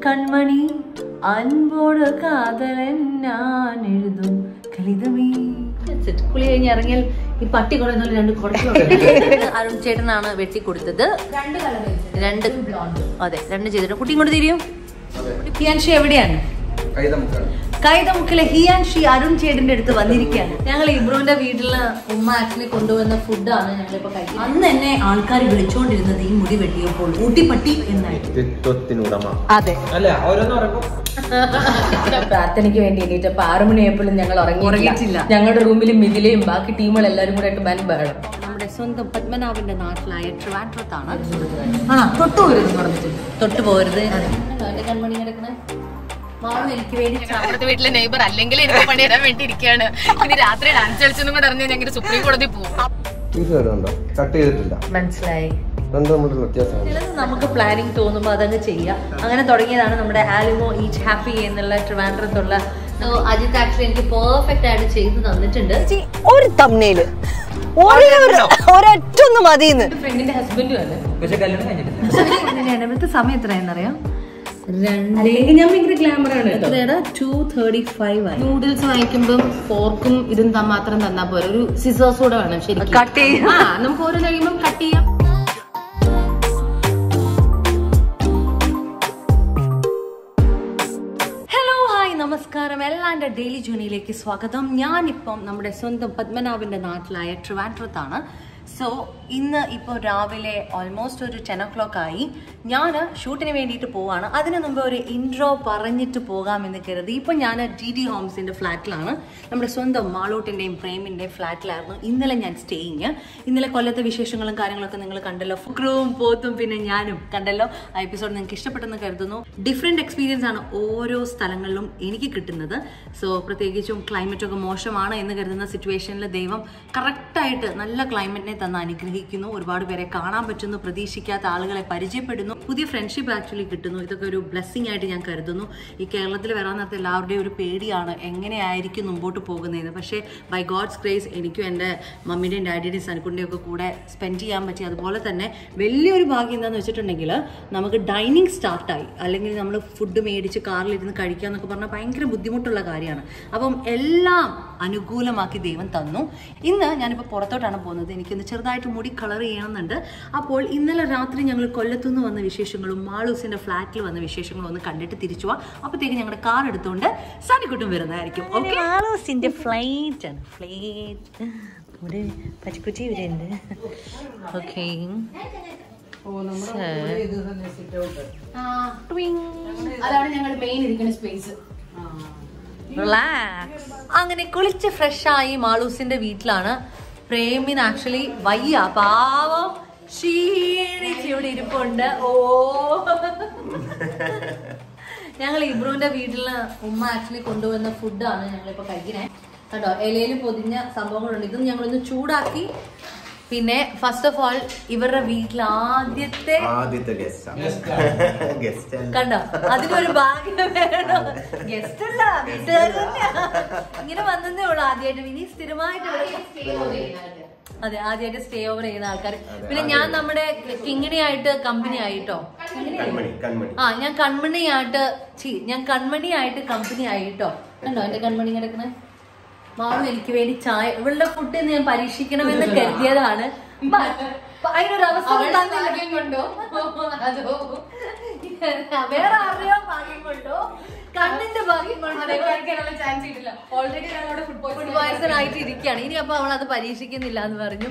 കൺമണി അൻപോട് കാതലൻ ഞാൻ എഴുതും കലിതമേ. കുളി കഴിഞ്ഞ് ഇറങ്ങിയാൽ ഈ പട്ടി കുറെ രണ്ട് അരുൺ ചേട്ടനാണ് വെട്ടി കൊടുത്തത്. രണ്ട് അതെ രണ്ട് ചെയ്തിട്ട് കുട്ടി ഇങ്ങോട്ട് തിരിയും. ഹിയാൻഷി എവിടെയാണ്? കൈതമുക്കിലെ ഹിയാൻഷി അരുൺ ചേട്ടന്റെ അടുത്ത് വന്നിരിക്കുകയാണ്. ഞങ്ങൾ ഇബ്രുവിന്റെ വീട്ടില് ഉമ്മ ആക്ച്വലി കൊണ്ടുവന്ന ഫുഡാണ് ഞങ്ങളിപ്പോ കഴിക്കുന്നത്. അന്ന് എന്നെ ആൾക്കാർ വിളിച്ചോണ്ടിരുന്നത് ഈ മുടി വെട്ടിയപ്പോൾ ഊട്ടിപ്പട്ടി എന്നായിരുന്നു. അതെ പ്രാർത്ഥനയ്ക്ക് വേണ്ടി എണീറ്റപ്പോ 6 മണിയായപ്പോഴും ഞങ്ങൾ ഉറങ്ങിയിട്ടില്ല. ഞങ്ങളുടെ റൂമിൽ മിഥിലയും ബാക്കി ടീമുകൾ എല്ലാരും കൂടെ ആയിട്ട് ബഹളം. നമ്മുടെ സ്വന്തം പത്മനാഭന്റെ നാട്ടിലായ ട്രിവാൻഡ്രത്താണ്. തൊട്ടു പോകരുത് എന്റെ കൺമണി കിടക്കണേ. എനിക്ക് വേണ്ടി അവിടുത്തെ വീട്ടിലെ നെയ്ബർ അല്ലെങ്കിൽ എനിക്ക് പണിയിടാൻ വേണ്ടി ഇരിക്കുകയാണ്. ഇനി രാത്രി ഡാൻസ് കളിച്ചെന്നും കൂടെ അറിഞ്ഞാൽ ഞങ്ങൾ സുപ്രീം കോടതി പോകും. മനസ്സിലായി. ചിലത് നമുക്ക് പ്ലാനിങ് തോന്നുമ്പോൾ അതങ്ങ് ചെയ്യാം. അങ്ങനെ തുടങ്ങിയതാണ് നമ്മുടെ ആലിമോ ഈച്ച് ഹാപ്പി എന്നുള്ള ട്രിവാൻഡ്രത്തുള്ള. അജിത് ആക്ച്വലി എനിക്ക് പെർഫെക്റ്റ് ആയിട്ട് ചെയ്ത് തന്നിട്ടുണ്ട്. ഒരു തമ്മില് ഒരൊറ്റൊന്ന് മതിന്ന് ഫ്രണ്ടിന്റെ ഹസ്ബൻഡും അല്ലേ. ഇവിടുത്തെ സമയം എത്രയെന്നറിയാം? 2:35 ആയി. നൂഡിൽസ് വാങ്ങിക്കുമ്പോൾ ഫോർക്കും ഇതും മാത്രം തന്നാ പോലെ ഒരു സിസേഴ്സ് കൂടെ വേണം ശരിക്കും കട്ട് ചെയ്യാം. നമുക്ക് ഓരോ കഴിയുമ്പോൾ കട്ട് ചെയ്യാം. നമസ്കാരം, എല്ലാൻ്റെ ഡെയിലി ജേണിയിലേക്ക് സ്വാഗതം. ഞാനിപ്പം നമ്മുടെ സ്വന്തം പത്മനാഭന്റെ നാട്ടിലായ ട്രിവാൻഡ്രത്താണ്. സോ ഇന്ന് ഇപ്പോൾ രാവിലെ ഓൾമോസ്റ്റ് ഒരു 10 o'clock ആയി. ഞാൻ ഷൂട്ടിന് വേണ്ടിയിട്ട് പോവാണ്. അതിനു മുമ്പ് ഒരു ഇൻട്രോ പറഞ്ഞിട്ട് പോകാമെന്ന് കരുതി. ഇപ്പം ഞാൻ GD ഹോംസിൻ്റെ ഫ്ലാറ്റിലാണ്. നമ്മുടെ സ്വന്തം മാളൂട്ടിൻ്റെയും പ്രേമിൻ്റെയും ഫ്ലാറ്റിലായിരുന്നു ഇന്നലെ ഞാൻ സ്റ്റേയിങ്. ഇന്നലെ കൊല്ലത്തെ വിശേഷങ്ങളും കാര്യങ്ങളൊക്കെ നിങ്ങൾ കണ്ടല്ലോ. ഫുക്രവും പോത്തും പിന്നെ ഞാനും കണ്ടല്ലോ. ആ എപ്പിസോഡ് നിങ്ങൾക്ക് ഇഷ്ടപ്പെട്ടെന്ന് കരുതുന്നു. ഡിഫറെൻറ്റ് എക്സ്പീരിയൻസ് ആണ് ഓരോ സ്ഥലങ്ങളിലും എനിക്ക് കിട്ടുന്നത്. സോ പ്രത്യേകിച്ചും ക്ലൈമറ്റൊക്കെ മോശമാണ് എന്ന് കരുതുന്ന സിറ്റുവേഷനിൽ ദൈവം കറക്റ്റായിട്ട് നല്ല ക്ലൈമറ്റിനെ തന്ന് അനുഗ്രഹിക്കുന്നു. ഒരുപാട് പേരെ കാണാൻ പറ്റുന്നു, പ്രതീക്ഷിക്കാത്ത ആളുകളെ പരിചയപ്പെടുന്നു, പുതിയ ഫ്രണ്ട്ഷിപ്പ് ആക്ച്വലി കിട്ടുന്നു. ഇതൊക്കെ ഒരു ബ്ലെസ്സിങ് ആയിട്ട് ഞാൻ കരുതുന്നു. ഈ കേരളത്തിൽ വരാൻ നേരത്തെ എല്ലാവരുടെയും ഒരു പേടിയാണ് എങ്ങനെയായിരിക്കും മുമ്പോട്ട് പോകുന്നതെന്ന്. പക്ഷേ ബൈ ഗോഡ്സ് ഗ്രേസ് എനിക്കും എൻ്റെ മമ്മിയുടെയും ഡാഡിയുടെയും സനക്കുൻ്റെയും ഒക്കെ കൂടെ സ്പെൻഡ് ചെയ്യാൻ പറ്റി. അതുപോലെ തന്നെ വലിയൊരു ഭാഗ്യം എന്താണെന്ന് വെച്ചിട്ടുണ്ടെങ്കിൽ നമുക്ക് ഡൈനിങ് സ്റ്റാർട്ടായി. അല്ലെങ്കിൽ നമ്മൾ ഫുഡ് മേടിച്ച് കാറിലിരുന്ന് കഴിക്കുക എന്നൊക്കെ പറഞ്ഞാൽ ഭയങ്കര ബുദ്ധിമുട്ടുള്ള കാര്യമാണ്. അപ്പം എല്ലാം അനുകൂലമാക്കി ദൈവം തന്നു. ഇന്ന് ഞാനിപ്പോൾ പുറത്തോട്ടാണ് പോകുന്നത്. എനിക്കൊന്ന് ചെറുതായിട്ട് മുടി കളർ ചെയ്യണമെന്നുണ്ട്. അപ്പോൾ ഇന്നലെ രാത്രി ഞങ്ങൾ കൊല്ലത്തുനിന്ന് വന്ന വിശേഷങ്ങളും മാളൂസിന്റെ ഫ്ലാറ്റിൽ വന്ന വിശേഷങ്ങളും ഒന്ന് കണ്ടിട്ട് തിരിച്ചു പോവാം. അപ്പോഴത്തേക്ക് ഞങ്ങളുടെ കാർ എടുത്തുകൊണ്ട് സനിക്കുട്ടും വരുന്നതായിരിക്കും. മാളൂസിന്റെ ഫ്ലൈറ്റ് ആണ്. ഫ്ലൈറ്റ് ഇവിടെ പച്ചക്കുറ്റി ഇവരുണ്ട്. ഓക്കെ അതാണ് ഞങ്ങളുടെ മെയിൻ ഇരിക്കുന്ന സ്പേസ്. റിലാക്സ്. അങ്ങനെ കുളിച്ച് ഫ്രഷായി മാളൂസിന്റെ വീട്ടിലാണ്. പ്രേമിന് ആക്ച്വലി വയ്യ, പാവം ക്ഷീണിച്ച് ഇവിടെ ഇരിപ്പുണ്ട്. ഓ ഞങ്ങൾ ഇബ്രുവിന്റെ വീട്ടില് ഉമ്മ ആക്ച്വലി കൊണ്ടുവന്ന ഫുഡാണ് ഞങ്ങളിപ്പോ കഴിക്കണേ. കേട്ടോ, ഇലയിൽ പൊതിഞ്ഞ സംഭവങ്ങളുണ്ട്. ഇതും ഞങ്ങളൊന്ന് ചൂടാക്കി. പിന്നെ ഫസ്റ്റ് ഓഫ് ഓൾ ഇവരുടെ വീട്ടിൽ ആദ്യത്തെ കണ്ടോ, അതിനൊരു ഭാഗ്യം വേണോ? ഗസ്റ്റ് അല്ല, ഇങ്ങനെ വന്നതേ ഉള്ളു ആദ്യമായിട്ട്. ഇനി സ്ഥിരമായിട്ട് അതെ ആദ്യമായിട്ട് സ്റ്റേ ഓവർ ചെയ്യുന്ന ആൾക്കാർ. പിന്നെ ഞാൻ നമ്മുടെ കിങ്ങിണിയായിട്ട് കമ്പനി ആയിട്ടോ. ഞാൻ കൺമണിയായിട്ട് കമ്പനി ആയിട്ടോ. കണ്ടോ എന്റെ കൺമണി കിടക്കണേ. മാളു എനിക്ക് വേണ്ടി ചായ, ഇവളുടെ ഫുഡ് ഞാൻ പരീക്ഷിക്കണമെന്ന് കരുതിയതാണ്. അതിനൊരു അവസരം കൊണ്ടോ വേറെ ആരുടെയോ ഭാഗ്യം കൊണ്ടോ കണ്ണിന്റെ ഭാഗ്യം കൊണ്ടോ ചാൻസ് കിട്ടില്ല. ഓൾറെഡി ഫുഡ് പോയ്സൺ ആയിട്ട് ഇരിക്കുകയാണ്. ഇനി അപ്പൊ അവൾ അത് പരീക്ഷിക്കുന്നില്ല എന്ന് പറഞ്ഞു.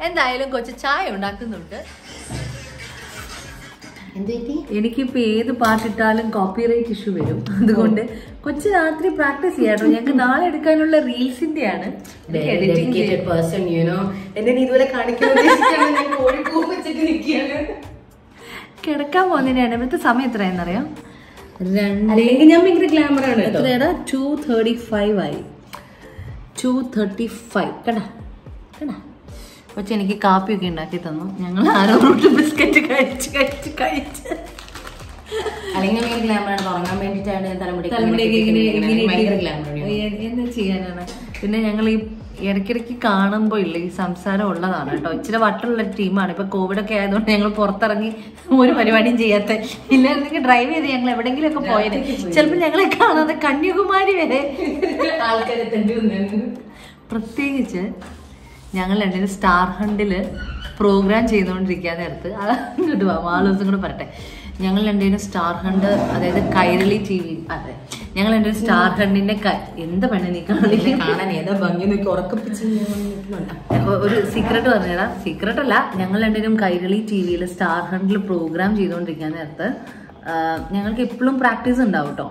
എന്തായാലും കൊച്ചു ചായ ഉണ്ടാക്കുന്നുണ്ട്. എനിക്കിപ്പോ ഏത് പാട്ടിട്ടാലും കോപ്പിറൈറ്റ് ഇഷ്യൂ വരും. അതുകൊണ്ട് കൊച്ചു രാത്രി പ്രാക്ടീസ് ചെയ്യാട്ടോ. ഞങ്ങൾക്ക് നാളെ എടുക്കാനുള്ള റീൽസിന്റെ ആണ്. കിടക്കാൻ പോകുന്നതിനാണ്. ഇവിടുത്തെ സമയം എത്രയെന്നറിയാം? 2:35 ആയി. 2:35 കണ്ടാ കണ്ടാ. കൊച്ചു എനിക്ക് കാപ്പിയൊക്കെ ഉണ്ടാക്കി തന്നു. ഞങ്ങൾ ആരോ ബിസ്ക്കറ്റ് കഴിച്ച് അല്ലെങ്കിൽ ഗ്ലാമറാണ് തുടങ്ങാൻ വേണ്ടിയിട്ടാണ് തലമുടി എന്താ ചെയ്യാനാണ്. പിന്നെ ഞങ്ങൾ ഇടയ്ക്കിടയ്ക്ക് കാണുമ്പോൾ ഇല്ല ഈ സംസാരം ഉള്ളതാണ് കേട്ടോ. ഇച്ചിരി വട്ടുള്ള ടീമാണ്. ഇപ്പൊ കോവിഡ് ഒക്കെ ആയതുകൊണ്ട് ഞങ്ങൾ പുറത്തിറങ്ങി ഒരു പരിപാടിയും ചെയ്യാത്ത. ഇല്ലായിരുന്നെങ്കിൽ ഡ്രൈവ് ചെയ്ത് ഞങ്ങൾ എവിടെയെങ്കിലും ഒക്കെ പോയത്. ചിലപ്പോൾ ഞങ്ങളെ കാണാതെ കന്യാകുമാരി വരെ ആൾക്കാരെത്തേണ്ടി വന്നു. പ്രത്യേകിച്ച് ഞങ്ങൾ രണ്ടിനും സ്റ്റാർ ഹണ്ടില് പ്രോഗ്രാം ചെയ്തുകൊണ്ടിരിക്കാൻ നേരത്ത് അങ്ങോട്ട് പോവാം. മാളൂസും കൂടെ പറട്ടെ. ഞങ്ങൾ രണ്ടുപേരും സ്റ്റാർ ഹണ്ട്, അതായത് കൈരളി TV, അതെ ഞങ്ങൾ രണ്ടുപേരും സ്റ്റാർ ഹണ്ടിന്റെ എന്താ പെണ്ണെ നീ കാണാൻ ഏതാ ഭംഗി നോക്കി ഉറക്കപ്പിച്ച് ഒരു സീക്രട്ട് പറഞ്ഞതാ. സീക്രട്ട് അല്ല, ഞങ്ങൾ രണ്ടുപേരും കൈരളി TVയിൽ സ്റ്റാർ ഹണ്ടിൽ പ്രോഗ്രാം ചെയ്തുകൊണ്ടിരിക്കാൻ നേരത്ത് ഞങ്ങൾക്ക് എപ്പോഴും പ്രാക്ടീസ് ഉണ്ടാവും കേട്ടോ.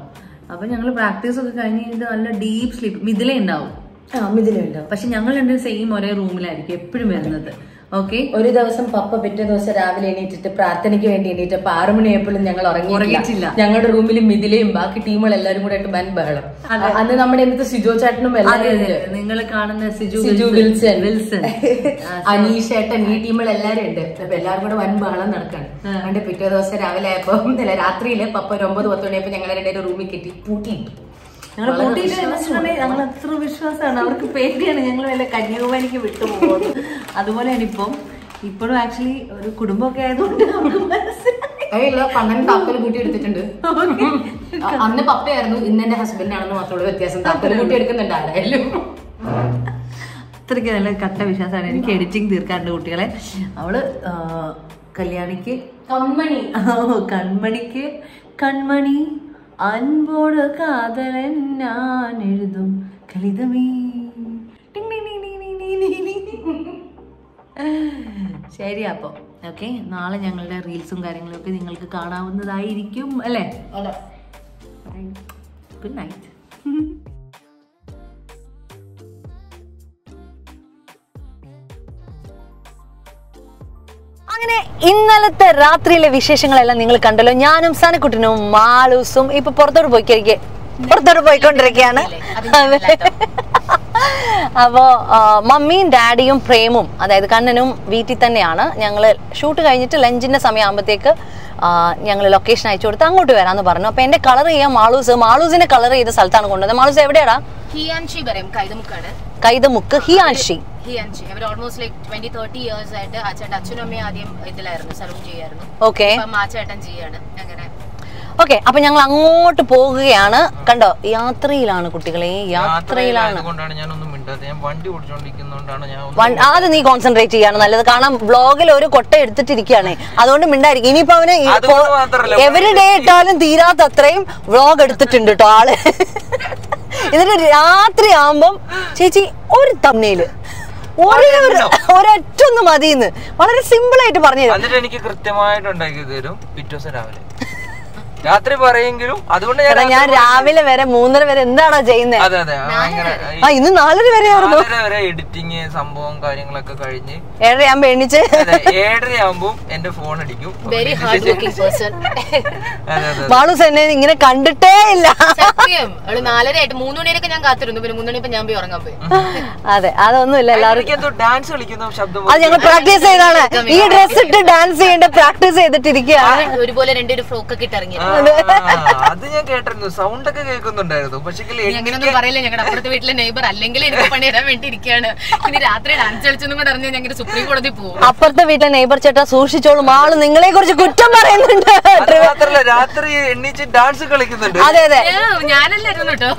അപ്പൊ ഞങ്ങൾ പ്രാക്ടീസ് ഒക്കെ കഴിഞ്ഞ് കഴിഞ്ഞിട്ട് നല്ല ഡീപ്പ് സ്ലീപ്പ് മിഥില ഉണ്ടാവും. പക്ഷെ ഞങ്ങൾ രണ്ടും സെയിം ഒരേ റൂമിലായിരിക്കും എപ്പോഴും വരുന്നത്. ഓക്കെ, ഒരു ദിവസം പപ്പ പിറ്റേ ദിവസം രാവിലെ എണീറ്റിട്ട് പ്രാർത്ഥനയ്ക്ക് വേണ്ടി എണീറ്റപ്പോ 6 മണിയായപ്പോഴും ഞങ്ങൾ ഉറങ്ങിയിട്ടില്ല. ഞങ്ങളുടെ റൂമിൽ മിഥിലയും ബാക്കി ടീമുകൾ എല്ലാരും കൂടെ ആയിട്ട് ബൻ ബഹളം. അന്ന് നമ്മുടെ അടുത്ത് സിജോ ചേട്ടനും നിങ്ങൾ കാണുന്ന സിജു വിൽസൺ അനീഷ് ചേട്ടൻ ഈ ടീമുകൾ എല്ലാരും ഉണ്ട്. അപ്പൊ എല്ലാവരും കൂടെ വൻ ബഹളം നടക്കാണ്. അതുകൊണ്ട് പിറ്റേ ദിവസം രാവിലെ ആയപ്പോ രാത്രിയില് പപ്പ ഒരു 9-10 മണിയായപ്പോ ഞങ്ങൾ രണ്ടുപേരും റൂമിൽ കെട്ടി പൂട്ടിയിട്ടു. ഞങ്ങൾ അത്ര വിശ്വാസമാണ്. അവർക്ക് പേടിയാണ് ഞങ്ങൾ വല്ല കന്യാകുമാരിക്ക് വിട്ടുപോകുന്നത്. അതുപോലെയാണ് ഇപ്പോഴും ആക്ച്വലി ഒരു കുടുംബമൊക്കെ ആയതുകൊണ്ട് നമുക്ക് മനസ്സിലായില്ല. കണ്ണൻ താക്കോല് കൂട്ടി എടുത്തിട്ടുണ്ട്. അന്ന് പപ്പയായിരുന്നു, ഇന്ന് എന്റെ ഹസ്ബൻഡ് ആണെന്ന് മാത്രമുള്ള വ്യത്യാസം. താക്കോല് കൂട്ടി എടുക്കുന്നുണ്ട് ആരായാലും. അത്രയ്ക്ക് നല്ല കട്ട വിശ്വാസമാണ്. എനിക്ക് എഡിറ്റിംഗ് തീർക്കാറുണ്ട് കുട്ടികളെ. അവള് കല്യാണിക്ക് കൺമണി അൻപോട് കാതലൻ ഞാൻ എഴുതും കലിതമേ. ശരി, അപ്പൊ ഓക്കെ, നാളെ ഞങ്ങളുടെ റീൽസും കാര്യങ്ങളും ഒക്കെ നിങ്ങൾക്ക് കാണാവുന്നതായിരിക്കും അല്ലേ? Good night. അങ്ങനെ ഇന്നലത്തെ രാത്രിയിലെ വിശേഷങ്ങളെല്ലാം നിങ്ങൾ കണ്ടല്ലോ. ഞാനും സനക്കുട്ടനും മാളൂസും ഇപ്പൊ പുറത്തോട്ട് പോയിക്കൊണ്ടിരിക്കുകയാണ്. അപ്പോ മമ്മിയും ഡാഡിയും പ്രേമും, അതായത് കണ്ണനും വീട്ടിൽ തന്നെയാണ്. ഞങ്ങള് ഷൂട്ട് കഴിഞ്ഞിട്ട് ലഞ്ചിന്റെ സമയമാകുമ്പോഴത്തേക്ക് ഞങ്ങൾ ലൊക്കേഷൻ അയച്ചു കൊടുത്ത് അങ്ങോട്ട് വരാന്ന് പറഞ്ഞു. അപ്പൊ എന്റെ കളർ ചെയ്യാൻ മാളൂസിനെ കളർ ചെയ്ത സ്ഥലത്താണ് കൊണ്ടുവന്നത്. മാളൂസ് എവിടെയാടാ? കൈതമുക്ക് ഹിയാൻഷി. അവർ ഓൾമോസ്റ്റ് ലൈക്ക് 20-30 ഇയേഴ്സ് ആയിട്ട് ആ ചേട്ടൻ അച്ഛനും അമ്മയും ആദ്യം ഇതിലായിരുന്നു, സലൂൺ ചെയ്യായിരുന്നു. ഓക്കെ, ആ ചേട്ടൻ ചെയ്യാണ് അങ്ങനെ. ഓക്കെ, അപ്പൊ ഞങ്ങൾ അങ്ങോട്ട് പോകുകയാണ്. കണ്ടോ, യാത്രയിലാണ് കുട്ടികളെ, യാത്രയിലാണ്. അത് നീ കോൺസെൻട്രേറ്റ് ചെയ്യാണ് നല്ലത്. കാരണം വ്ളോഗിൽ ഒരു കൊട്ട എടുത്തിട്ടിരിക്കുകയാണ്, അതുകൊണ്ട് മിണ്ടായിരിക്കും. ഇനിയിപ്പോ അവന് എവരി ഡേ ഇട്ടാലും തീരാത്ത അത്രയും വ്ളോഗ് എടുത്തിട്ടുണ്ട് കേട്ടോ ആള്. എന്നിട്ട് രാത്രി ആവുമ്പം ചേച്ചി ഒരു തമ്മില് ഒരൊറ്റൊന്ന് മതിന്ന് വളരെ സിമ്പിൾ ആയിട്ട് പറഞ്ഞു തരും. എനിക്ക് കൃത്യമായിട്ട് ഉണ്ടാക്കി തരും പിറ്റേ ദിവസം രാവിലെ. രാത്രി പറയെങ്കിലും അതുകൊണ്ട് ഞാൻ രാവിലെ വരെ 3:30 വരെ എന്താണോ ചെയ്യുന്നത്? അതെ അതെ, ഇന്ന് 4:30 വരെ എഡിറ്റിങ് സംഭവം കാര്യങ്ങളൊക്കെ കഴിഞ്ഞ് 7:30 ആകുമ്പോ എണ്ണിച്ച് 7:30 ആകുമ്പോ എന്റെ ഫോൺ അടിക്കും. മാളൂസ് എന്നെ ഇങ്ങനെ കണ്ടിട്ടേ ഇല്ല. 4:30 3 മണിയൊക്കെ ഞാൻ കാത്തിരുന്നു. പിന്നെ 3 മണിയപ്പോ ഞാൻ പോയി ഉറങ്ങാൻ പോയി. അതെ, അതൊന്നുമില്ല. എല്ലാവർക്കും ഡാൻസ് കളിക്കുന്ന ശബ്ദം അത് ഞങ്ങൾ പ്രാക്ടീസ് ചെയ്താണ്. ഈ ഡ്രസ് ഇട്ട് ഡാൻസ് ചെയ്യേണ്ട പ്രാക്ടീസ് ചെയ്തിട്ടിരിക്കുകയാണ്. ഒരുപോലെ 2 ഫ്രോക്ക് ഒക്കെ ഇട്ട് ഇറങ്ങി. അത് ഞാൻ കേട്ടിരുന്നു, സൗണ്ട് ഒക്കെ കേൾക്കുന്നുണ്ടായിരുന്നു. പക്ഷെ അങ്ങനെയൊന്നും പറയില്ല. ഞങ്ങളുടെ അപ്പുറത്തെ വീട്ടിലെ നെയ്ബർ അല്ലെങ്കിൽ എനിക്ക് പണിയിടാൻ വേണ്ടി ഇരിക്കുകയാണ്. ഇനി രാത്രി ഡാൻസ് കളിച്ചെന്നും കൂടെ അറിഞ്ഞാൽ ഞങ്ങൾ സുപ്രീം കോടതി പോകും. അപ്പുറത്തെ വീട്ടിലെ നെയ്ബർ ചേട്ടാ സൂക്ഷിച്ചോളും, ആള് നിങ്ങളെ കുറിച്ച് കുറ്റം പറയുന്നുണ്ട്. രാത്രി എണ്ണീച്ച് ഡാൻസ് കളിക്കുന്നുണ്ട്. അതെ അതെ, ഞാനല്ലായിരുന്നു കേട്ടോ.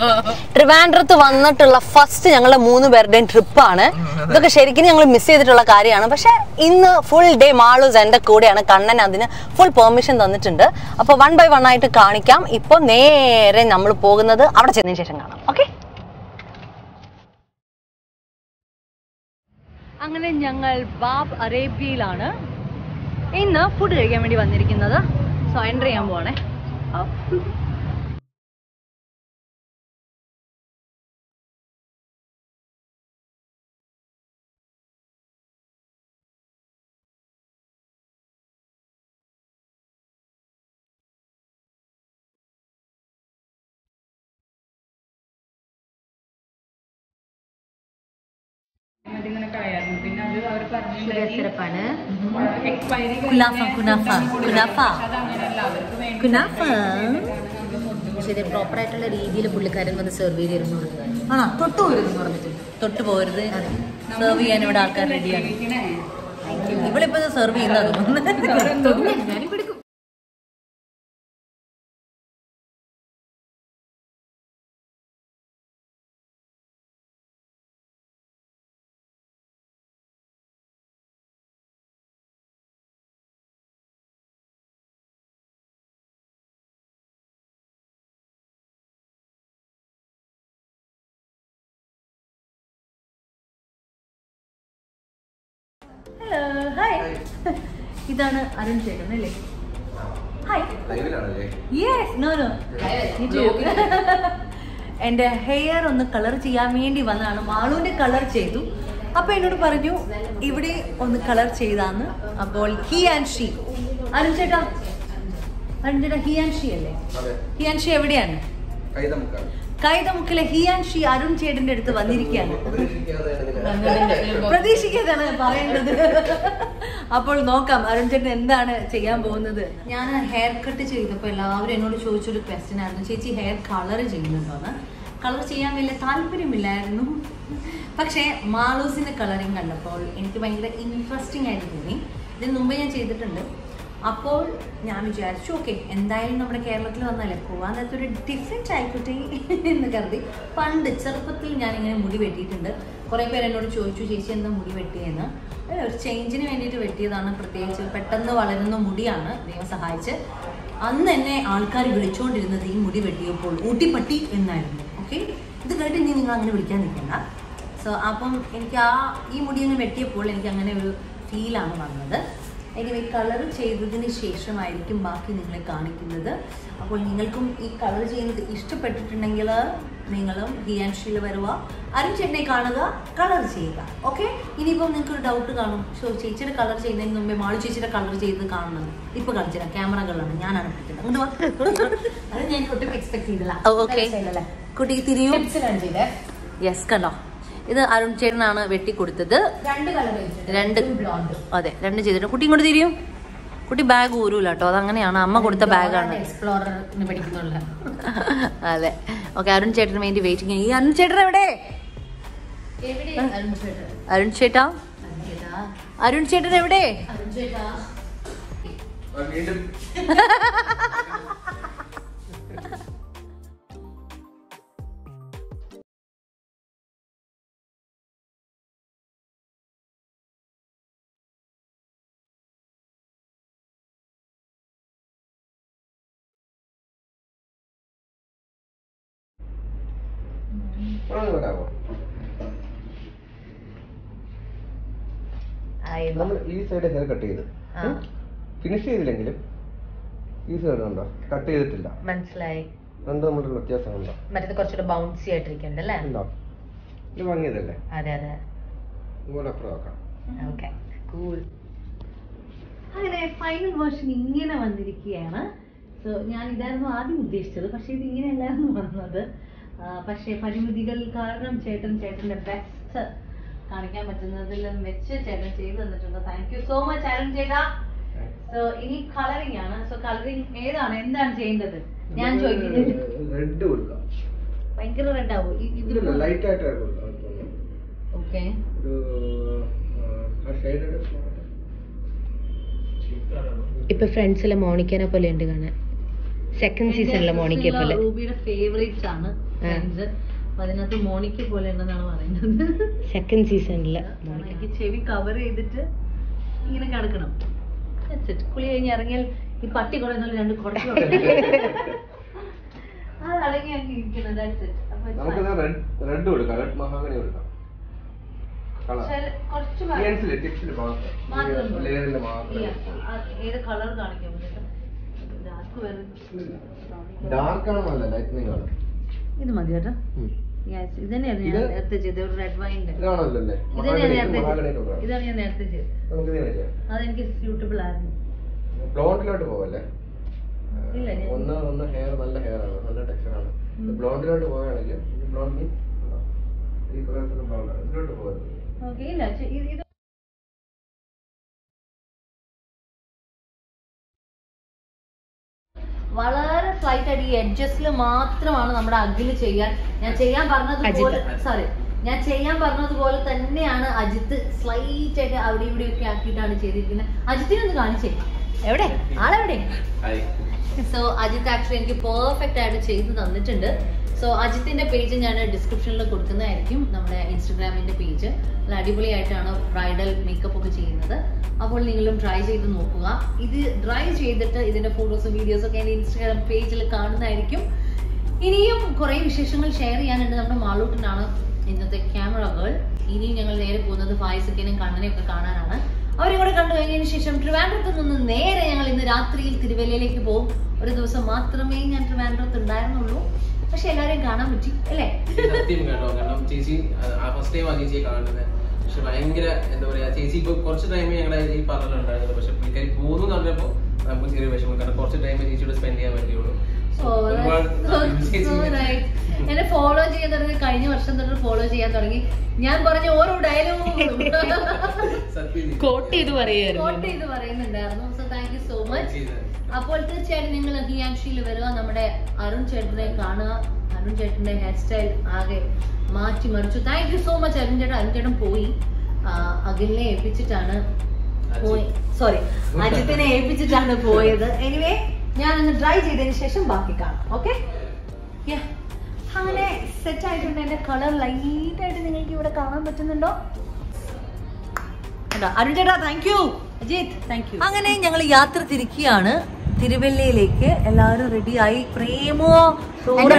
ട്രിവാൻഡ്രത്ത് വന്നിട്ടുള്ള ഫസ്റ്റ് ഞങ്ങളുടെ 3 പേരുടെയും ട്രിപ്പാണ്. ഇതൊക്കെ ശരിക്കും ഞങ്ങൾ മിസ് ചെയ്തിട്ടുള്ള കാര്യമാണ്. പക്ഷെ ഇന്ന് ഫുൾ ഡേ മാളൂസ് എന്റെ കൂടെയാണ്. കണ്ണൻ അതിന് ഫുൾ പെർമിഷൻ തന്നിട്ടുണ്ട്. അപ്പൊ 1 by 1 ആയിട്ട് കാണിക്കാം. ഇപ്പൊ നേരെ നമ്മൾ പോകുന്നത് അവിടെ ചെന്നതിന് ശേഷം കാണാം. ഓക്കെ, അങ്ങനെ ഞങ്ങൾ ബാബ് അറേബ്യയിലാണ് ഇന്ന് ഫുഡ് കഴിക്കാൻ വേണ്ടി വന്നിരിക്കുന്നത്. സോ എൻ്റർ ചെയ്യാൻ പോവാണേ. പക്ഷേ ഇത് പ്രോപ്പർ ആയിട്ടുള്ള രീതിയിൽ പുള്ളിക്കാരൻ വന്ന് സെർവ് ചെയ്തിരുന്നു. ആണോ? തൊട്ടു പോയിരുന്നു പറഞ്ഞിട്ടുണ്ട്. തൊട്ട് പോരുത്, സെർവ് ചെയ്യാൻ ഇവിടെ ആൾക്കാർ റെഡിയാണ്. ഇവളിപ്പോ സെർവ് ചെയ്യുന്നത് ഞാനിപ്പോ എടുക്കും. Hello, hi. ഇതാണ് അരുൺ ചേട്ടൻ അല്ലേ? ഹായ്. Yes, no no. എന്റെ ഹെയർ ഒന്ന് കളർ ചെയ്യാൻ വേണ്ടി വന്നതാണ്. മാളുവിന്റെ കളർ ചെയ്തു. അപ്പൊ എന്നോട് പറഞ്ഞു ഇവിടെ ഒന്ന് കളർ ചെയ്താന്ന്. അപ്പോൾ ഹി ആൻഡ് ഷീ. അരുൺ ചേട്ടാ, ഹി ആൻഡ് ഷീ അല്ലേ? ഹി ആൻഡ് ഷീ എവിടെയാണ്? കൈതമുക്കിലെ ഹി ആൻഡ് ഷീ അരുൺ ചേട്ടന്റെ അടുത്ത് വന്നിരിക്കുകയാണ്. പ്രതീക്ഷിക്കാതാണ് പറയേണ്ടത്. അപ്പോൾ നോക്കാം അരുൺ ചേട്ടൻ എന്താണ് ചെയ്യാൻ പോകുന്നത്. ഞാൻ ഹെയർ കട്ട് ചെയ്തപ്പോൾ എല്ലാവരും എന്നോട് ചോദിച്ചൊരു ക്വസ്റ്റ്യൻ ആയിരുന്നു, ചേച്ചി ഹെയർ കളർ ചെയ്യുന്നുണ്ടോന്ന്. കളർ ചെയ്യാൻ വലിയ താല്പര്യമില്ലായിരുന്നു. പക്ഷേ മാളൂസിന്റെ കളറിങ് കണ്ടപ്പോൾ എനിക്ക് ഭയങ്കര ഇൻട്രസ്റ്റിംഗ് ആയിട്ട് തോന്നി. ഇതിന് മുമ്പേ ഞാൻ ചെയ്തിട്ടുണ്ട്. അപ്പോൾ ഞാൻ വിചാരിച്ചു ഓക്കെ, എന്തായാലും നമ്മുടെ കേരളത്തിൽ വന്നാലേ പോവാൻ അതൊരു ഡിഫറെൻറ്റ് ആയിക്കോട്ടെ എന്ന് കരുതി. പണ്ട് ചെറുപ്പത്തിൽ ഞാനിങ്ങനെ മുടി വെട്ടിയിട്ടുണ്ട്. കുറേ പേര് എന്നോട് ചോദിച്ചു ചേച്ചി എന്താ മുടി വെട്ടിയെന്ന്. ഒരു ചേഞ്ചിന് വേണ്ടിയിട്ട് വെട്ടിയതാണ്. പ്രത്യേകിച്ച് പെട്ടെന്ന് വളരുന്ന മുടിയാണ്, ദൈവം സഹായിച്ച്. അന്ന് എന്നെ ആൾക്കാർ വിളിച്ചുകൊണ്ടിരുന്നത് ഈ മുടി വെട്ടിയപ്പോൾ ഊട്ടിപ്പട്ടി എന്നായിരുന്നു. ഓക്കെ, ഇത് കേട്ട് ഇനി നിങ്ങൾ അങ്ങനെ വിളിക്കാൻ നിൽക്കണ്ട. സോ അപ്പം എനിക്ക് ഈ മുടി അങ്ങ് വെട്ടിയപ്പോൾ എനിക്ക് അങ്ങനെ ഒരു ഫീലാണ് വന്നത്. എനിവേ കളർ ചെയ്തതിന് ശേഷമായിരിക്കും ബാക്കി നിങ്ങളെ കാണിക്കുന്നത്. അപ്പോൾ നിങ്ങൾക്കും ഈ കളർ ചെയ്യുന്നത് ഇഷ്ടപ്പെട്ടിട്ടുണ്ടെങ്കിൽ നിങ്ങളും ഹി ആൻഡ് ഷീയിൽ വരുക, അരുൺ ചേട്ടനെ കാണുക, കളർ ചെയ്യുക. ഓക്കെ, ഇനിയിപ്പം നിങ്ങൾക്കൊരു ഡൗട്ട് കാണും, ഷോ ചേച്ചിയുടെ കളർ ചെയ്യുന്നതിന് മുമ്പേ മാളു ചേച്ചിയുടെ കളർ ചെയ്ത് കാണണം. ഇപ്പോൾ കളിച്ചില്ല, ക്യാമറകളാണ്, ഞാനാണ് പിടിക്കുന്നത്. അത് ഞാൻ ഒട്ടും എക്സ്പെക്ട് ചെയ്തില്ല. ഓക്കെ, കുട്ടിക്ക് തിരിയും. യെസ്, കണ്ടോ, ഇത് അരുൺ ചേട്ടനാണ് വെട്ടിക്കൊടുത്തത്. അതെ, രണ്ട് ചെയ്തിട്ട്. കുട്ടി ഇങ്ങോട്ട് തിരിയും. കുട്ടി ബാഗ് ഊരൂല കേട്ടോ, അതങ്ങനെയാണ്, അമ്മ കൊടുത്ത ബാഗാണ്. എക്സ്പ്ലോററിന് പഠിക്കുന്നുള്ള. അതെ, ഓക്കെ, അരുൺ ചേട്ടന് വേണ്ടി വെയിറ്റിംഗ്. ഈ അരുൺ ചേട്ടൻ എവിടെ? അരുൺ ചേട്ടാ, അരുൺ ചേട്ടൻ എവിടെ? നമ്മൾ ഈ സൈഡ് ഹെയർ കട്ട് ചെയ്ത് ഫിനിഷ് ചെയ്തില്ലെങ്കിലും ഈ സൈഡ് ഉണ്ടോ കട്ട് ചെയ്തിട്ടില്ല. മനസ്സിലായി. രണ്ടും തമ്മിലുള്ള വ്യത്യാസം ഉണ്ടോ? മറ്റേത് കുറച്ചുകൂടെ ബൗൺസി ആയിട്ടിരിക്കണ്ടല്ലേ? ഉണ്ടോ? ഇത് വാങ്ങിയതല്ലേ? അതെ അതെ. ഇതുപോലെ അപ്പുറം ആക്കാം. Okay, cool. അങ്ങനെ ഫൈനൽ വേർഷൻ ഇങ്ങനെ വന്നിരിക്കുകയാണ്. സോ ഞാൻ ഇതായിരുന്നു ആദ്യം ഉദ്ദേശിച്ചത്, പക്ഷെ ഇത് ഇങ്ങനെയല്ലായിരുന്നു വന്നത്. പക്ഷേ പരിമിതികൾ കാരണം ചേട്ടൻ്റെ ബെസ്റ്റ് കാണിക്കാൻ പറ്റുന്നതിലും വെച്ച് ചേട്ടൻ ചെയ്തു തന്നിട്ടുണ്ട്. Thank you so much Arun ചേട്ടാ. സോ ഇനി കളറിംഗ് ആണ്. സോ കളറിംഗ് എന്താണ് ചെയ്യേണ്ടത്? ഞാൻ ചോദിക്കുന്നത് റെഡ് കൊടുക്കാം. ഭയങ്കര റെഡ് ആവും. ലൈറ്റ് ആയിട്ട് ഓക്കെ, ഇപ്പൊ ഫ്രണ്ട്സിലെ മോണിക്കനെ പോലെ ഉണ്ട് കാണാൻ. സെക്കൻഡ് സീസണിലെ മോണിക്ക പോലെ. റൂബിയുടെ ഫേവറേറ്റ് ആണ് ഫ്രണ്ട്സ്. അതിനകത്ത് മോണിക്ക പോലെ ഉണ്ടെന്നാണ് പറയുന്നത്. സെക്കൻഡ് സീസണില് എനിക്ക് ചെവി കവർ ചെയ്തിട്ട് ഇങ്ങനെ കിടക്കണം. കുളി കഴിഞ്ഞ് ഇറങ്ങിയാൽ ഈ പട്ടി കുറെ രണ്ട് കുറച്ച് അത് അടങ്ങിയാക്കി ഇരിക്കുന്നത്. റെഡ് കൊടുക്കാം, റെഡ് മഹാഗണി കൊടുക്കാം. ഏത് കളർ കാണിക്കാൻ ഡാർക്ക് ആണോ അല്ല ലൈറ്റനിങ് ആണ്? ഇത് മതി കേട്ടോ. ഇത് തന്നെയാണ് ഞാൻ നേരത്തെ ചെയ്തത്, ഒരു റെഡ് വൈൻ്റെ. ഇതാണ് ഞാൻ നേരത്തെ ചെയ്തത്. അതെനിക്ക് സ്യൂട്ടബിൾ ആയിരുന്നു. ബ്ലോണ്ടിലോട്ട് പോവല്ലേ? ഇല്ല, ഒന്ന് ഹെയർ നല്ല ഹെയർ ആണ്, നല്ല ടെക്സ്ചർ ആണ്. ബ്ലോണ്ടിലോട്ട് പോവുകയാണെങ്കിൽ ബ്ലോണ്ട് മീൻസ് ഈ ബ്ലോണ്ട് ഇതിലോട്ട് പോകരുത്. ഓക്കെ, ഇല്ല ഇത് വളരെ സ്ലൈറ്റ് ആയിട്ട് ഈ എഡ്ജസ്റ്റിൽ മാത്രമാണ് നമ്മുടെ അഖില് ചെയ്യാൻ. ഞാൻ ചെയ്യാൻ പറഞ്ഞതുപോലെ തന്നെയാണ് അജിത്ത് സ്ലൈറ്റ് ആയിട്ട് അവിടെ ഇവിടെ ഒക്കെ ആക്കിയിട്ടാണ് ചെയ്തിരിക്കുന്നത്. അജിത്തിനൊന്ന് കാണിച്ചേ, എവിടെ ആളെവിടെ? സോ അജിത്ത് ആക്ച്വലി എനിക്ക് പെർഫെക്റ്റ് ആയിട്ട് ചെയ്ത് തന്നിട്ടുണ്ട്. സോ അജിത്തിന്റെ പേജ് ഞാൻ ഡിസ്ക്രിപ്ഷനിൽ കൊടുക്കുന്നതായിരിക്കും, നമ്മുടെ ഇൻസ്റ്റഗ്രാമിന്റെ പേജ്. നല്ല അടിപൊളിയായിട്ടാണ് ബ്രൈഡൽ മേക്കപ്പ് ഒക്കെ ചെയ്യുന്നത്. അപ്പോൾ നിങ്ങളും ട്രൈ ചെയ്ത് നോക്കുക. ഇത് ട്രൈ ചെയ്തിട്ട് ഇതിന്റെ ഫോട്ടോസും വീഡിയോസും ഒക്കെ എന്റെ ഇൻസ്റ്റഗ്രാം പേജിൽ കാണുന്നതായിരിക്കും. ഇനിയും കുറെ വിശേഷങ്ങൾ ഷെയർ ചെയ്യാനുണ്ട്. നമ്മുടെ മാളൂട്ടനാണ് ഇന്നത്തെ ക്യാമറ ഗേൾ. ഇനിയും ഞങ്ങൾ നേരെ പോകുന്നത് ഫായിസക്കിനെയും കണ്ണനെയും ഒക്കെ കാണാനാണ്. അവരെ കൂടെ കണ്ടു കഴിഞ്ഞതിന് ശേഷം ട്രിവാൻഡ്രത്ത് നിന്ന് നേരെ ഞങ്ങൾ ഇന്ന് രാത്രിയിൽ തിരുവല്ലയിലേക്ക് പോകും. ഒരു ദിവസം മാത്രമേ ഞാൻ ട്രിവാൻഡ്രത്ത് ഉണ്ടായിരുന്നുള്ളൂ, പക്ഷെ എല്ലാരെയും കാണാൻ പറ്റി അല്ലേ? സത്യം കേട്ടോ, കാരണം ചേച്ചി ഫസ്റ്റ് ടൈം ആ ചേച്ചിയെ കാണുന്നത്. പക്ഷെ ഭയങ്കര എന്താ പറയാ, ചേച്ചി ഇപ്പൊ കുറച്ച് ടൈമേ ഞങ്ങളുടെ ഈ പറഞ്ഞിട്ടുണ്ടായിരുന്നു. പക്ഷെ പുള്ളിക്കാരി പോകുന്നു പറഞ്ഞപ്പോ നമുക്ക് ചെറിയ വിഷമം, കാരണം കുറച്ച് ടൈമേ ചേച്ചിയോട് സ്പെൻഡ് ചെയ്യാൻ പറ്റുള്ളൂ. എന്നെ ഫോളോ ചെയ്യാൻ തുടങ്ങി, കഴിഞ്ഞ വർഷം തൊട്ട് ഫോളോ ചെയ്യാൻ തുടങ്ങി. ഞാൻ പറഞ്ഞ ഓരോ ഡയലോഗും കോട്ട് ചെയ്ത് പറയുന്നുണ്ടായിരുന്നു. So thank you so much. അപ്പോൾ തീർച്ചയായിട്ടും നിങ്ങൾ ഹിയാൻഷിയിൽ വരിക, നമ്മുടെ അരുൺ ചേട്ടനെ കാണുക. അരുൺ ചേട്ടന്റെ ഹെയർ സ്റ്റൈൽ ആകെ മാറ്റി മറിച്ചു. Thank you so much Arun ചേട്ടൻ. അരുൺ ചേട്ടൻ പോയി അഖിലിനെ ഏൽപ്പിച്ചിട്ടാണ് അജിത്തിനെ ഏൽപ്പിച്ചിട്ടാണ് പോയത്. എനിവേ ഞാനൊന്ന് ട്രൈ ചെയ്തതിന് ശേഷം ബാക്കി കാണാം. ഓക്കെ, അങ്ങനെ സെറ്റ് ആയിട്ടുണ്ട്. എന്റെ കളർ ലൈറ്റ് ആയിട്ട് നിങ്ങൾക്ക് ഇവിടെ കാണാൻ പറ്റുന്നുണ്ടോ? അരുൺ ചേട്ടാ thank you, Ajith thank you. അങ്ങനെ ഞങ്ങൾ യാത്ര തിരിക്കുകയാണ് തിരുവല്ലയിലേക്ക്. എല്ലാവരും റെഡിയായി. പ്രേമോ എന്നെ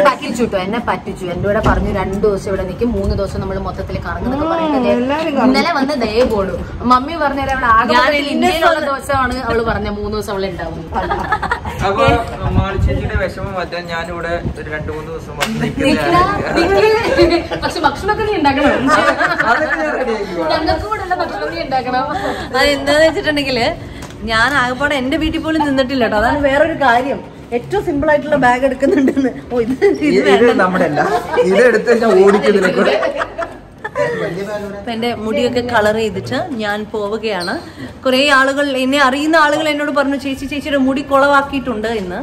പറ്റിച്ചു. എന്റെ കൂടെ പറഞ്ഞു 2 ദിവസം ഇവിടെ നിൽക്കും, 3 ദിവസം നമ്മൾ മൊത്തത്തിൽ കറങ്ങുന്നൊക്കെ പറഞ്ഞിട്ട് ഇന്നലെ വന്ന് ദേ പോളൂ. മമ്മി പറഞ്ഞാൽ അവൾ ആകെ ഇന്ത്യയിലുള്ള ദിവസമാണ് അവള് പറഞ്ഞ 3 ദിവസം അവള് ഉണ്ടാവും. അപ്പൊ മാളിച്ചേച്ചിയുടെ വിഷമം മാറ്റാൻ ഞാനിവിടെ ഒരു 2-3 ദിവസം പക്ഷെ ഭക്ഷണമൊക്കെ നീ ഉണ്ടാക്കണം, ഞങ്ങൾക്ക് കൂടെ ഉള്ള ഭക്ഷണം നീ ഉണ്ടാക്കണം. അതെന്താന്ന് വെച്ചിട്ടുണ്ടെങ്കില് ഞാൻ ആകെപ്പാടെ എന്റെ വീട്ടിൽ പോലും നിന്നിട്ടില്ല കേട്ടോ. അതാണ് വേറൊരു കാര്യം. ഏറ്റവും സിമ്പിൾ ആയിട്ടുള്ള ബാഗ് എടുക്കുന്നുണ്ടെന്ന്. അപ്പൊ എന്റെ മുടിയൊക്കെ കളർ ചെയ്തിട്ട് ഞാൻ പോവുകയാണ്. കുറെ ആളുകൾ, എന്നെ അറിയുന്ന ആളുകൾ എന്നോട് പറഞ്ഞു ചേച്ചിയുടെ മുടി കുളവാക്കിയിട്ടുണ്ട് ഇന്ന്.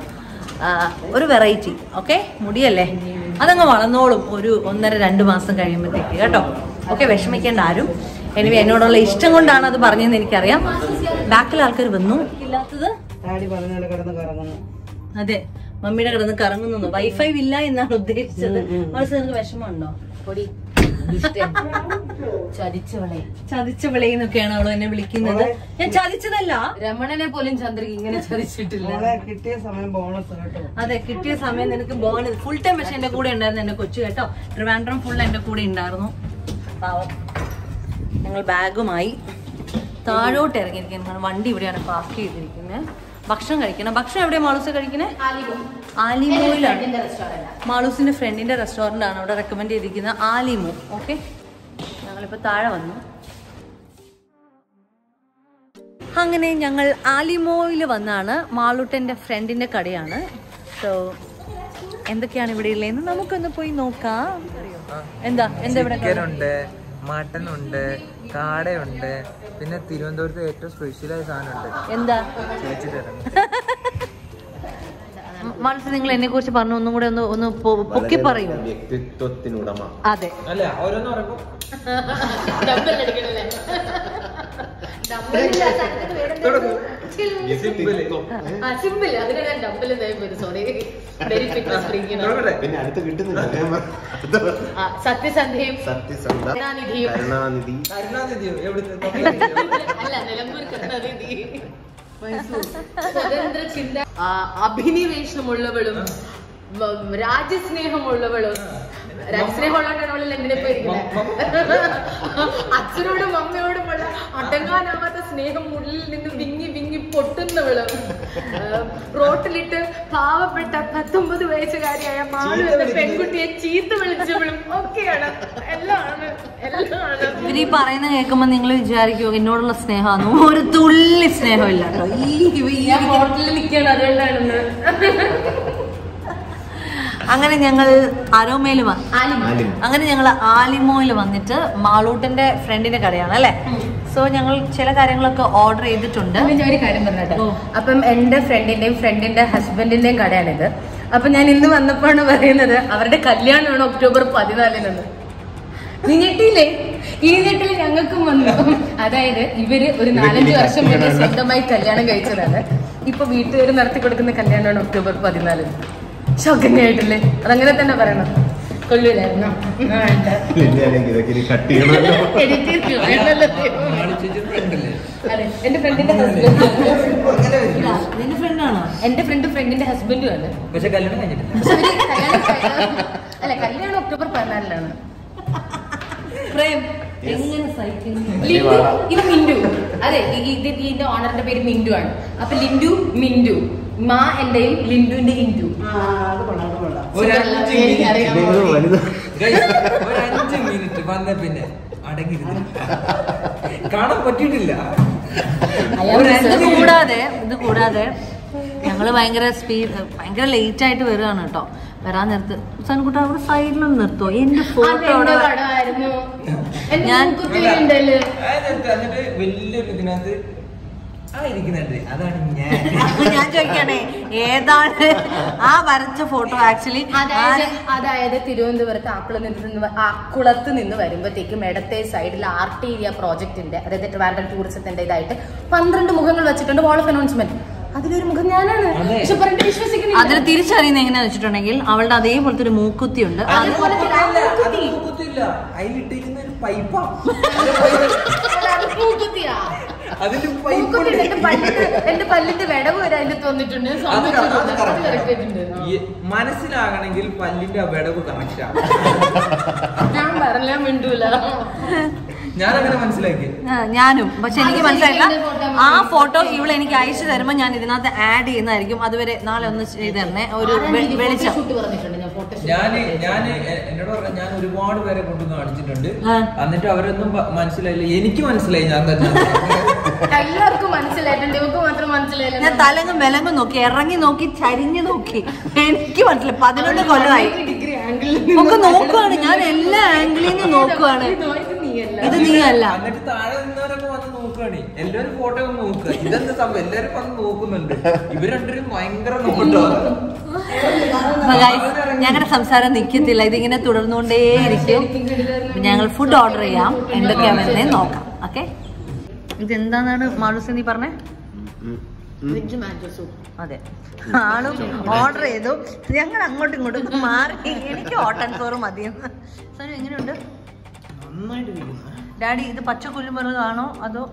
ഒരു വെറൈറ്റി. ഓക്കെ, മുടിയല്ലേ, അതങ്ങ് വളർന്നോളും ഒരു 1.5-2 മാസം കഴിയുമ്പോഴത്തേക്ക് കേട്ടോ. ഓക്കെ, വിഷമിക്കേണ്ട ആരും. എനിവേ എന്നോടുള്ള ഇഷ്ടം കൊണ്ടാണ് അത് പറഞ്ഞതെന്ന് എനിക്കറിയാം. ബാക്കിൽ ആൾക്കാർ വന്നു. ഇല്ലാത്തത് അതെ, മമ്മിയുടെ കിടന്ന് കറങ്ങുന്നു. വൈഫൈ ഇല്ല എന്നാണ് ഉദ്ദേശിച്ചത്. നിങ്ങൾക്ക് വിഷമമുണ്ടോ? പൊടി ചതിച്ചവളെ എന്നൊക്കെയാണ് അവള് എന്നെ വിളിക്കുന്നത്. ഞാൻ ചതിച്ചതല്ല, രമണനെ പോലും ചന്ദ്രക്ക് ഇങ്ങനെ ചതിച്ചിട്ടില്ല. കിട്ടിയ സമയം ബോണസ് കേട്ടോ. അതെ, കിട്ടിയ സമയം നിനക്ക് ബോണസ് ഫുൾ ടൈം. പക്ഷെ എന്റെ കൂടെ ഉണ്ടായിരുന്നു എന്റെ കൊച്ചു കേട്ടോ. ട്രിവാൻഡ്രം ഫുൾ എന്റെ കൂടെ ഉണ്ടായിരുന്നു. പാവം. ഞങ്ങൾ ബാഗുമായി താഴോട്ട് ഇറങ്ങിയിരിക്കുന്നത്. വണ്ടി ഇവിടെയാണ് പാർക്ക് ചെയ്തിരിക്കുന്നത്. ഭക്ഷണം കഴിക്കണം. ഭക്ഷണം എവിടെയാണ് മാളൂസ് കഴിക്കുന്നത്? ആലിമോയിലാണ്. മാളൂസിന്റെ ഫ്രണ്ടിന്റെ റെസ്റ്റോറന്റ് ആണ് അവിടെ റെക്കമെൻഡ് ചെയ്തിരിക്കുന്നത്, ആലിമോ. ഓക്കെ, ഞങ്ങളിപ്പോ താഴെ വന്നു. അങ്ങനെ ഞങ്ങൾ ആലിമോയിൽ വന്നാണ്. മാളൂട്ടന്റെ ഫ്രണ്ടിന്റെ കടയാണ്. സോ എന്തൊക്കെയാണ് ഇവിടെ ഉള്ളതെന്ന് നമുക്കൊന്ന് പോയി നോക്കാം. എന്താ ഇവിടെ? മട്ടൻ ഉണ്ട്, കാടയുണ്ട്, പിന്നെ തിരുവനന്തപുരത്ത് ഏറ്റവും സ്പെഷ്യലായ സാധനമുണ്ട്. എന്താ ചേച്ചി തരാം. മനസ്സിൽ നിങ്ങൾ എന്നെ കുറിച്ച് പറഞ്ഞു ഒന്നും കൂടെ ഒന്ന് പൊക്കി പറയൂ. വ്യക്തിത്വത്തിനുടമ. അതെ, അല്ല ഓരോന്ന് പറയുമ്പോ പിന്നെ അടുത്ത് കിട്ടുന്നില്ല. സത്യസന്ധയും കരുണാനിധി. അല്ല, നിലമ്പൂർ കരുണാനിധി. സ്വതന്ത്ര ചിന്ത, അഭിനിവേശമുള്ളവളും രാജ്യസ്നേഹമുള്ളവളും. രാജ്യസ്നേഹമുള്ളവരാണ് അവളെല്ലാം എന്തിനെപ്പോ ഇരിക്കുന്നത്. അച്ഛനോടും അമ്മയോടുമുള്ള അടങ്ങാനാവാത്ത സ്നേഹം ഉള്ളിൽ നിന്ന് വിങ്ങി വിങ്ങി പൊട്ടുന്നവളും. റോട്ടിലിട്ട് പാവപ്പെട്ട 19 വയസ്സുകാരിയായ മാളു എന്ന പെൺകുട്ടിയെ ചീത്ത വിളിച്ചവളും ഒക്കെയാണ്. എല്ലാമാണ്. ഇവരീ പറയുന്ന കേൾക്കുമ്പോ നിങ്ങൾ വിചാരിക്കുമോ എന്നോടുള്ള സ്നേഹമാണ്? ഒരു തുള്ളി സ്നേഹമില്ല കേട്ടോ. ഞാൻ ഹോട്ടലിൽ നിൽക്കുകയാണ്, അതുകൊണ്ടാണെന്ന്. അങ്ങനെ ഞങ്ങൾ ആലിമോയിൽ വന്നിട്ട് മാളൂട്ടന്റെ ഫ്രണ്ടിന്റെ കടയാണ് അല്ലെ. സോ ഞങ്ങൾ ചില കാര്യങ്ങളൊക്കെ ഓർഡർ ചെയ്തിട്ടുണ്ട്. ഒരു കാര്യം പറഞ്ഞിട്ട്, അപ്പം എന്റെ ഫ്രണ്ടിന്റെയും ഹസ്ബൻഡിന്റെയും കടയാണിത്. അപ്പൊ ഞാൻ ഇന്ന് വന്നപ്പോഴാണ് പറയുന്നത് അവരുടെ കല്യാണമാണ് ഒക്ടോബർ 14 നീ ഞെട്ടിയില്ലേ? ഈ ഞെട്ടിൽ ഞങ്ങൾക്കും വന്നു. അതായത് ഇവര് ഒരു 4-5 വർഷം മുന്നേ സ്വന്തമായി കല്യാണം കഴിച്ചതാണ്. ഇപ്പൊ വീട്ടുകാർ നടത്തി കൊടുക്കുന്ന കല്യാണമാണ് ഒക്ടോബർ 14. ഷോക്കിംഗ് ആയിട്ടില്ലേ? അതങ്ങനെ തന്നെ പറയണം. കൊള്ളൂലായിരുന്നോ? അതെ, എന്റെ ഫ്രണ്ടിന്റെ ഹസ്ബൻഡ്. എന്റെ ഫ്രണ്ടിന്റെ ഹസ്ബൻഡും ആണ്. പക്ഷെ കല്യാണം കഴിഞ്ഞിട്ടില്ല. അല്ല, കല്യാണം ഒക്ടോബർ 14 ഇത് മിന്റു. അതെ, ഇതിന്റെ ഓണറിന്റെ പേര് മിന്റു ആണ്. അപ്പൊ ലിൻഡു മിന്റു, മാ എന്റെയും ലിൻഡുവിന്റെ ഹിന്ദു. ഒരു 5 മിനിറ്റ് വന്ന പിന്നെ അടങ്ങിയിരുന്നു കാണാൻ പറ്റിയിട്ടില്ല. ഇത് കൂടാതെ ഞങ്ങള് ഭയങ്കര ലേറ്റ് ആയിട്ട് വരികയാണ് കേട്ടോ. വരാൻ നേരത്ത് സൻകുട്ട അവിടെ സൈഡിലൊന്നും നിർത്തോ? എന്റെ ഫോട്ടോ വലിയൊരു ഇതിനകത്ത് അതാണ് ഞാൻ ചോദിക്കണേ, ഏതാണ് ആ വരച്ച ഫോട്ടോ? ആക്ച്വലി അതായത് തിരുവനന്തപുരത്ത് ആക്കുളത്ത് നിന്ന് വരുമ്പോഴത്തേക്കും ഇടത്തെ സൈഡിൽ ആർട്ടീരിയ പ്രോജക്ടിന്റെ, അതായത് ട്രിവാൻഡ്രം ടൂറിസത്തിന്റെ ഇതായിട്ട് 12 മുഖങ്ങൾ വെച്ചിട്ടുണ്ട്. Wall of announcement. അതിലൊരു മുഖം ഞാനാണ്. വിശ്വസിക്കുന്നില്ല. അതിൽ തിരിച്ചറിയുന്ന എങ്ങനെയാന്ന് വെച്ചിട്ടുണ്ടെങ്കിൽ അവളുടെ അതേപോലത്തെ ഒരു മൂക്കുത്തി ഉണ്ട്. എന്റെ പല്ലിന്റെ വിടവ് വരെ അതിൽ തോന്നിട്ടുണ്ട്. മനസ്സിലാകണമെങ്കിൽ പല്ലിന്റെ വിടവ് കണക്ട് ആവും. ഞാൻ പറഞ്ഞാൽ മിണ്ടൂല. ഞാനങ്ങനെ മനസ്സിലാക്കി. ഞാനും. പക്ഷെ എനിക്ക് മനസ്സിലായില്ല. ആ ഫോട്ടോ ഇവള് എനിക്ക് അയച്ചു തരുമ്പോ ഞാൻ ഇതിനകത്ത് ആഡ് ചെയ്യുന്നതായിരിക്കും. അതുവരെ നാളെ ഒന്ന് ചെയ്ത് തരണേ. ഒരു വെളിച്ചം. ഞാന് എന്നോട് പറഞ്ഞ ഞാൻ ഒരുപാട് പേരെ കൊണ്ട് കാണിച്ചിട്ടുണ്ട്. എന്നിട്ട് അവരൊന്നും മനസ്സിലായില്ല. എനിക്ക് മനസ്സിലായി ഞാൻ തന്നെ. എല്ലാവർക്കും മനസ്സിലായിട്ടുണ്ട്. ഇവർക്ക് മാത്രം മനസ്സിലായില്ല. ഞാൻ തലങ്ങും വിലങ്ങും നോക്കി, ഇറങ്ങി നോക്കി, ചരിഞ്ഞു നോക്കി. എനിക്ക് മനസ്സിലായി. 11 കൊല്ലമായി ഒക്കെ നോക്കുവാണ് ഞാൻ. എല്ലാ ആംഗിളിൽ നിന്ന് നോക്കുവാണ്. ഇത് നീയല്ല. എന്നിട്ട് താഴെ നിന്നവരൊക്കെ വന്ന് നോക്കുകയാണ്. എല്ലാവരും ഫോട്ടോ ഒന്ന് നോക്കുക. ഇതെന്താ സംഭവം? എല്ലാവരും വന്ന് നോക്കുന്നുണ്ട്. ഇവർ രണ്ടുപേരും ഭയങ്കര നോട്ടോ. ഞങ്ങളുടെ സംസാരം നിൽക്കത്തില്ല. ഇതിങ്ങനെ തുടർന്നുകൊണ്ടേയിരിക്കും. ഞങ്ങൾ ഫുഡ് ഓർഡർ ചെയ്യാം. എന്തൊക്കെയാണെന്നേ നോക്കാം. ഓക്കെ, ഇതെന്താന്നാണ് മാളൂസ് നീ പറഞ്ഞേ? അതെ, ആളും ഓർഡർ ചെയ്തു. ഞങ്ങൾ അങ്ങോട്ടും ഇങ്ങോട്ടും മാറി. എനിക്ക് ഹോട്ട് ആൻഡ് സോറ് മതിയെന്ന്. സാർ എങ്ങനെയുണ്ട് ഡാഡി? ഇത് പച്ചക്കുരുമുളകാണോ അതോ?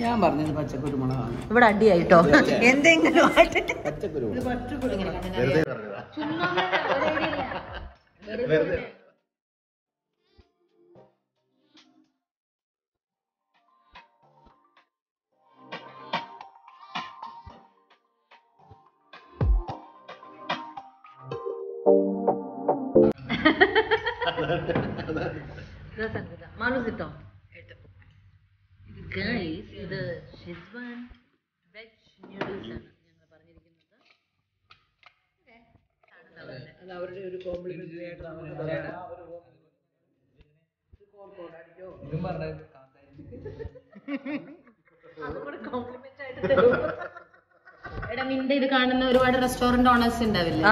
ഞാൻ പറഞ്ഞത് പച്ചക്കുരുമുളകാണ്. ഇവിടെ അടിയായിട്ടോ എന്തെങ്കിലും മാളൂസിട്ടോ. ഇത് ഷെസ്വാൻ വെജ് നൂഡിൽസ് ആണ് ഞങ്ങൾ പറഞ്ഞിരിക്കുന്നത്. അത് അവരുടെ ഒരു കോംപ്ലിമെന്ററി ആയിട്ട് എടാ, നിന്റെ ഇത് കാണുന്ന ഒരുപാട് റെസ്റ്റോറന്റ് ഓണേഴ്സ് ഉണ്ടാവില്ലേ?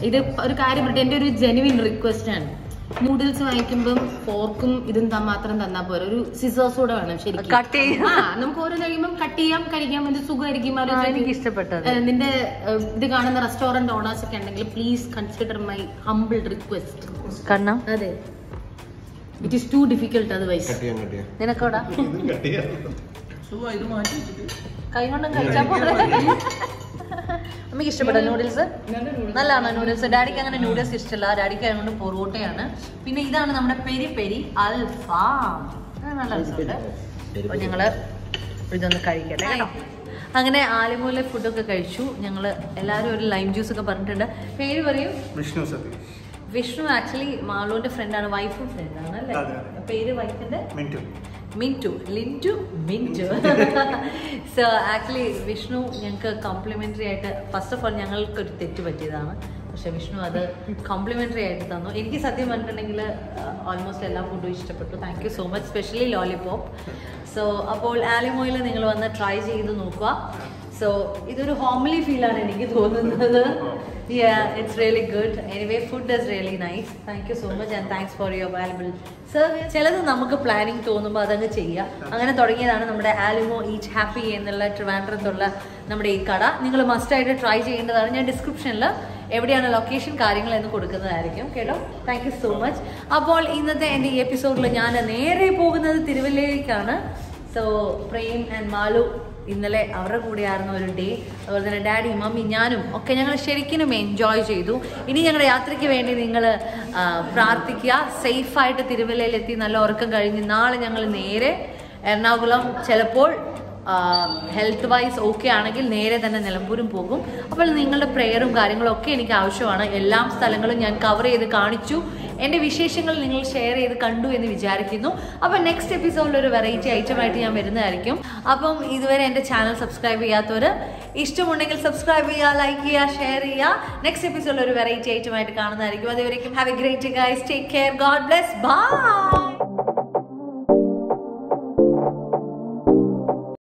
ഇത് ഒരു കാര്യം പറയട്ടെ, എന്റെ ഒരു ജെനുവിൻ റിക്വസ്റ്റ് ആണ്. നൂഡിൽസ് വാങ്ങിക്കുമ്പം ഫോർക്കും ഇതും മാത്രം തന്നാ പോരാ, ഒരു സിസേഴ്സ് കൂടെ വേണം ശരിക്കും. നമുക്ക് ഓരോ കഴിയുമ്പോൾ കട്ട് ചെയ്യാം, കഴിക്കാം, ഇത് സുഖമായിരിക്കും. എനിക്ക് ഇഷ്ടപ്പെട്ടത്. നിന്റെ ഇത് കാണുന്ന റെസ്റ്റോറന്റ് ഓണേഴ്സ് ഒക്കെ ഉണ്ടെങ്കിൽ please consider my humble request. കാരണം അതെ, it is too difficult otherwise. നിനക്കോടാ കൈ കൊണ്ടും കഴിച്ചാ പോലെ. അമ്മയ്ക്ക് ഇഷ്ടപ്പെട്ടോ നൂഡിൽസ്? നല്ലതാണോ നൂഡിൽസ്? ഡാഡിക്ക് അങ്ങനെ നൂഡിൽസ് ഇഷ്ടമല്ല. ഡാഡിക്ക് അതുകൊണ്ട് പൊറോട്ടയാണ്. പിന്നെ ഇതാണ് നമ്മുടെ പെരി പെരി അൽഫാം. നല്ല രസമുണ്ട്. അപ്പൊ ഞങ്ങള് ഇതൊന്ന് കഴിക്കട്ടെ കേട്ടോ. അങ്ങനെ ആലിമൂല ഫുഡൊക്കെ കഴിച്ചു. ഞങ്ങള് എല്ലാവരും ഒരു ലൈം ജ്യൂസ് ഒക്കെ പറഞ്ഞിട്ടുണ്ട്. പേര് പറയൂ. വിഷ്ണു സതീഷ്. വിഷ്ണു ആക്ച്വലി മാളുവിന്റെ ഫ്രണ്ടാണ്, വൈഫും ഫ്രണ്ടാണ് അല്ലേ? പേര് വൈഫിന്റെ മിന്റു, ലിൻറ്റു മിന്റു. സോ ആക്ച്വലി വിഷ്ണു ഞങ്ങൾക്ക് കോംപ്ലിമെന്ററി ആയിട്ട്, ഫസ്റ്റ് ഓഫ് ഓൾ ഞങ്ങൾക്കൊരു തെറ്റ് പറ്റിയതാണ്. പക്ഷെ വിഷ്ണു അത് കോംപ്ലിമെന്ററി ആയിട്ട് തന്നു. എനിക്ക് സത്യം പറഞ്ഞിട്ടുണ്ടെങ്കിൽ ഓൾമോസ്റ്റ് എല്ലാ ഫുഡും ഇഷ്ടപ്പെട്ടു. Thank you so much, specially lollipop. So അപ്പോൾ ആലിമോയിൽ നിങ്ങൾ വന്ന് ട്രൈ ചെയ്ത് നോക്കുക. സോ ഇതൊരു ഹോംലി ഫീലാണ് എനിക്ക് തോന്നുന്നത്. It's really good. Anyway, food is really nice. Thank you so much and thanks for your valuable service. ചിലത് നമുക്ക് പ്ലാനിങ് തോന്നുമ്പോൾ അതങ്ങ് ചെയ്യുക. അങ്ങനെ തുടങ്ങിയതാണ് നമ്മുടെ ആലിമോ ഈറ്റ് ഹാപ്പി എന്നുള്ള ട്രിവാൻഡ്രത്തുള്ള നമ്മുടെ ഈ കട. നിങ്ങൾ മസ്റ്റായിട്ട് ട്രൈ ചെയ്യേണ്ടതാണ്. ഞാൻ ഡിസ്ക്രിപ്ഷനിൽ എവിടെയാണ് ലൊക്കേഷൻ കാര്യങ്ങൾ എന്ന് കൊടുക്കുന്നതായിരിക്കും കേട്ടോ. Thank you so much. അപ്പോൾ ഇന്നത്തെ എൻ്റെ ഈ എപ്പിസോഡിൽ ഞാൻ നേരെ പോകുന്നത് തിരുവല്ലയിലേക്കാണ്. സോ പ്രേം ആൻഡ് മാലു ഇന്നലെ അവരുടെ കൂടെയായിരുന്നു ഒരു ഡേ. അതുപോലെ തന്നെ ഡാഡി മമ്മി ഞാനും ഒക്കെ ഞങ്ങൾ ശരിക്കും എൻജോയ് ചെയ്തു. ഇനി ഞങ്ങളുടെ യാത്രയ്ക്ക് വേണ്ടി നിങ്ങൾ പ്രാർത്ഥിക്കുക. സേഫായിട്ട് തിരുവല്ലയിലെത്തി നല്ല ഉറക്കം കഴിഞ്ഞ് നാളെ ഞങ്ങൾ നേരെ എറണാകുളം, ചിലപ്പോൾ ഹെൽത്ത് വൈസ് ഓക്കെ ആണെങ്കിൽ നേരെ തന്നെ നിലമ്പൂരും പോകും. അപ്പോൾ നിങ്ങളുടെ പ്രെയറും കാര്യങ്ങളും ഒക്കെ എനിക്ക് ആവശ്യമാണ്. എല്ലാ സ്ഥലങ്ങളും ഞാൻ കവർ ചെയ്ത് കാണിച്ചു. എൻ്റെ വിശേഷങ്ങൾ നിങ്ങൾ ഷെയർ ചെയ്ത് കണ്ടു എന്ന് വിചാരിക്കുന്നു. അപ്പോൾ നെക്സ്റ്റ് എപ്പിസോഡിൽ ഒരു വെറൈറ്റി ഐറ്റമായിട്ട് ഞാൻ വരുന്നതായിരിക്കും. അപ്പം ഇതുവരെ എൻ്റെ ചാനൽ സബ്സ്ക്രൈബ് ചെയ്യാത്തവർ ഇഷ്ടമുണ്ടെങ്കിൽ സബ്സ്ക്രൈബ് ചെയ്യുക, ലൈക്ക് ചെയ്യുക, ഷെയർ ചെയ്യുക. നെക്സ്റ്റ് എപ്പിസോഡിൽ ഒരു വെറൈറ്റി ഐറ്റമായിട്ട് കാണുന്നതായിരിക്കും. അതുവരേക്കും have a great day guys. Take care. God bless. By.